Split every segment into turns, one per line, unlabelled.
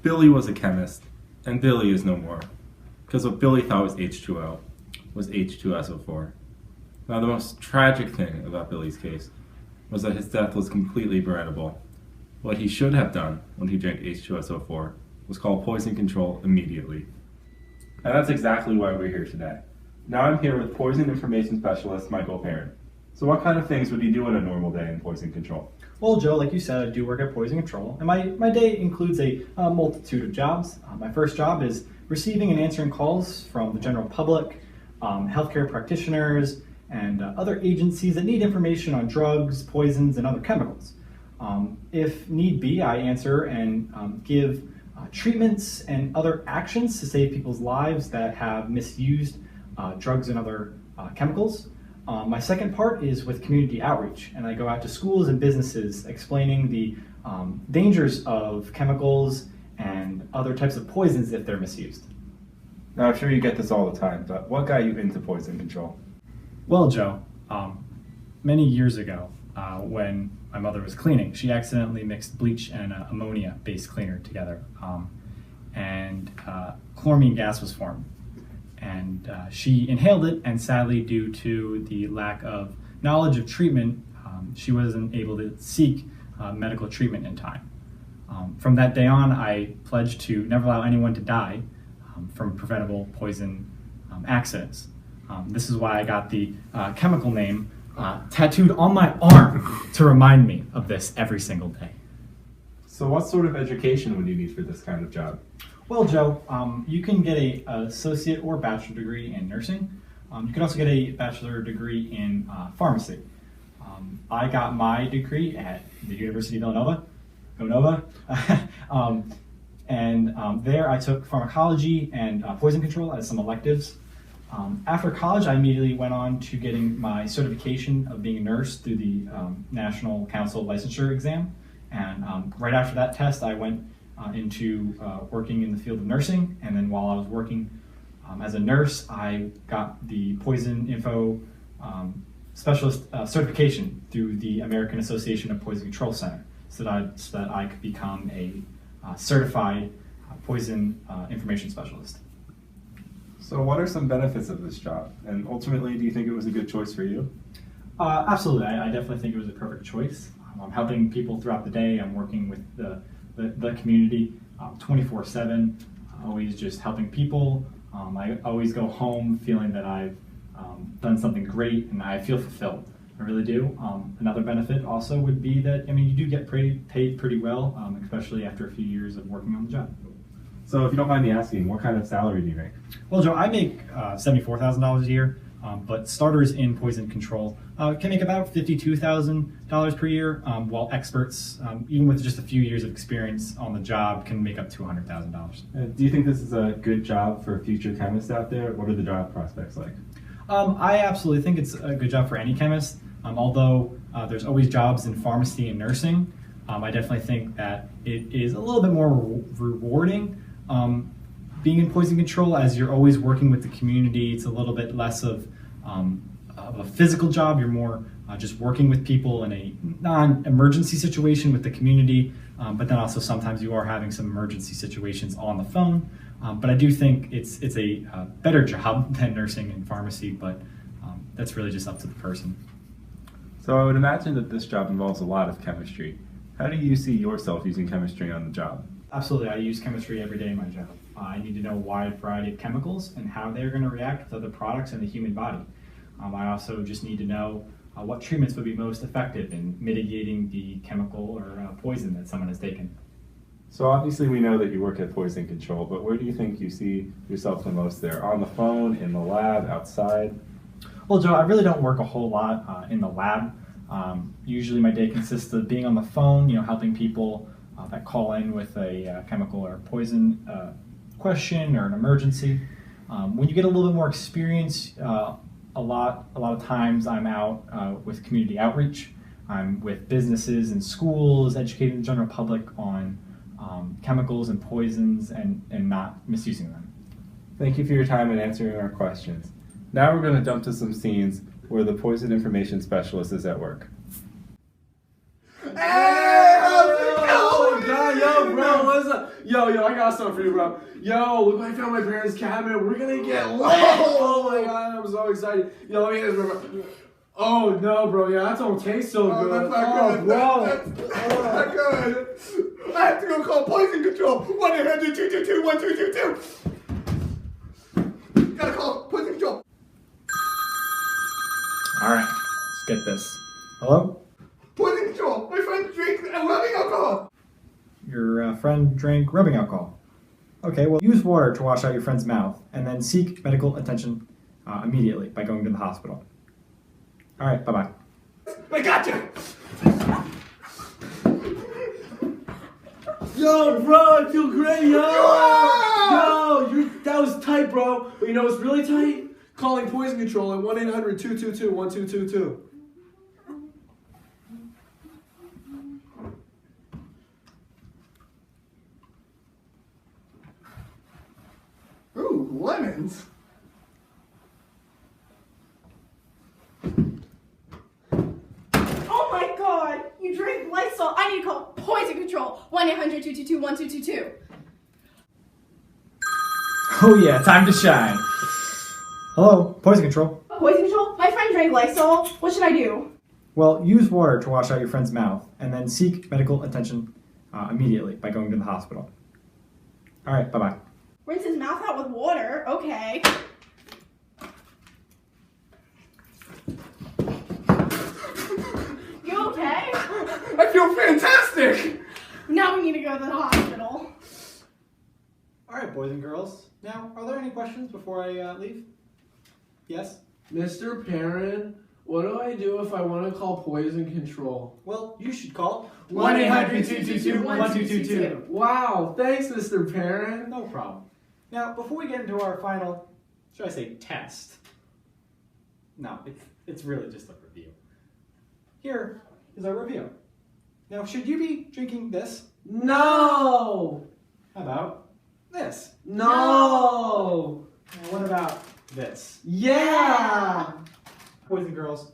Billy was a chemist, and Billy is no more, because what Billy thought was H2O was H2SO4. Now, the most tragic thing about Billy's case was that his death was completely preventable. What he should have done when he drank H2SO4 was call poison control immediately. And that's exactly why we're here today. Now I'm here with poison information specialist Michael Perrin. So what kind of things would you do on a normal day in poison control?
Well, Joe, like you said, I do work at Poison Control, and my day includes a multitude of jobs. My first job is receiving and answering calls from the general public, healthcare practitioners, and other agencies that need information on drugs, poisons, and other chemicals. If need be, I answer and give treatments and other actions to save people's lives that have misused drugs and other chemicals. My second part is with community outreach, and I go out to schools and businesses explaining the dangers of chemicals and other types of poisons if they're misused.
Now I'm sure you get this all the time, but what got you into poison control?
Well, Joe, many years ago, when my mother was cleaning, she accidentally mixed bleach and ammonia-based cleaner together, and chloramine gas was formed. And she inhaled it, and sadly, due to the lack of knowledge of treatment, she wasn't able to seek medical treatment in time. From that day on, I pledged to never allow anyone to die from preventable poison accidents. This is why I got the chemical name tattooed on my arm to remind me of this every single day.
So what sort of education would you need for this kind of job?
Well, Joe, you can get an associate or bachelor degree in nursing. You can also get a bachelor degree in pharmacy. I got my degree at the University of Villanova. Go Nova. There I took pharmacology and poison control as some electives. After college, I immediately went on to getting my certification of being a nurse through the National Council Licensure exam. And right after that test, I went into working in the field of nursing, and then while I was working as a nurse, I got the Poison Info Specialist certification through the American Association of Poison Control Center, so that I could become a certified poison information specialist.
So what are some benefits of this job, and ultimately, do you think it was a good choice for you?
Absolutely, I definitely think it was a perfect choice. I'm helping people throughout the day. I'm working with the community 24/7, always just helping people. I always go home feeling that I've done something great and I feel fulfilled. I really do. Another benefit also would be that, you do get paid pretty well, especially after a few years of working on the job.
So if you don't mind me asking, what kind of salary do you make?
Well, Joe, I make $74,000 a year. But starters in poison control can make about $52,000 per year, while experts, even with just a few years of experience on the job, can make up $200,000.
Do you think this is a good job for future chemists out there? What are the job prospects like?
I absolutely think it's a good job for any chemist, although there's always jobs in pharmacy and nursing. I definitely think that it is a little bit more rewarding. Being in poison control, as you're always working with the community, it's a little bit less of a physical job. You're more just working with people in a non-emergency situation with the community, but then also sometimes you are having some emergency situations on the phone. But I do think it's a better job than nursing and pharmacy, but that's really just up to the person.
So I would imagine that this job involves a lot of chemistry. How do you see yourself using chemistry on the job?
Absolutely, I use chemistry every day in my job. I need to know a wide variety of chemicals and how they're going to react with other products in the human body. I also just need to know what treatments would be most effective in mitigating the chemical or poison that someone has taken.
So obviously we know that you work at Poison Control, but where do you think you see yourself the most there? On the phone, in the lab, outside?
Well, Joe, I really don't work a whole lot in the lab. Usually my day consists of being on the phone, helping people that call in with a chemical or poison question or an emergency. When you get a little bit more experience, a lot of times I'm out with community outreach. I'm with businesses and schools, educating the general public on chemicals and poisons and not misusing them.
Thank you for your time and answering our questions. Now we're going to jump to some scenes where the poison information specialist is at work.
Hey, how's it
Oh
going?
my god, yo, bro, what's up? Yo, I got something for you, bro. Yo, look what I found in my parents' cabinet. We're gonna get lit. Oh my god, I'm so excited. Yo, let me get this, bro. Oh no, bro, yeah, that don't taste so
Oh,
good.
that's not good.
bro.
That's not good. I have to go call poison control. 1-800-222-1222. Gotta call poison control.
All right, let's get this. Hello?
Poison control. My friend drinks rubbing alcohol.
Your friend drank rubbing alcohol. Okay, well, use water to wash out your friend's mouth and then seek medical attention immediately by going to the hospital. All right, bye-bye.
I gotcha.
Yo, bro, I feel great, yo.
Yeah!
Yo, that was tight, bro. But you know what's really tight? Calling poison control at 1-800-222-1222.
Ooh, lemons.
Oh my god! You drink Lysol. I need to call poison control. 1-800-222-1222.
Oh yeah, time to shine. Hello, poison control.
Poison control? My friend drank Lysol. What should I do?
Well, use water to wash out your friend's mouth and then seek medical attention immediately by going to the hospital. All right, bye-bye.
Rinse his mouth out with water. Okay. You okay?
I feel fantastic.
Now we need to go to the hospital.
All right, boys and girls. Now, are there any questions before I leave? Yes?
Mr. Perrin, what do I do if I want to call poison control?
Well, you should call
1-800-222-1222.
Wow, thanks, Mr. Perrin.
No problem. Now, before we get into our final, should I say test? No, it's really just a review. Here is our review. Now, should you be drinking this?
No!
How about this?
No!
Now, what about this?
Yeah!
Boys and girls,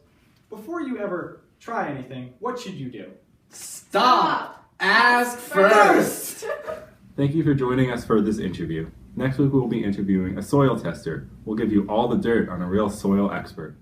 before you ever try anything, what should you do?
Stop! Ask first!
Thank you for joining us for this interview. Next week, we'll be interviewing a soil tester. We'll give you all the dirt on a real soil expert.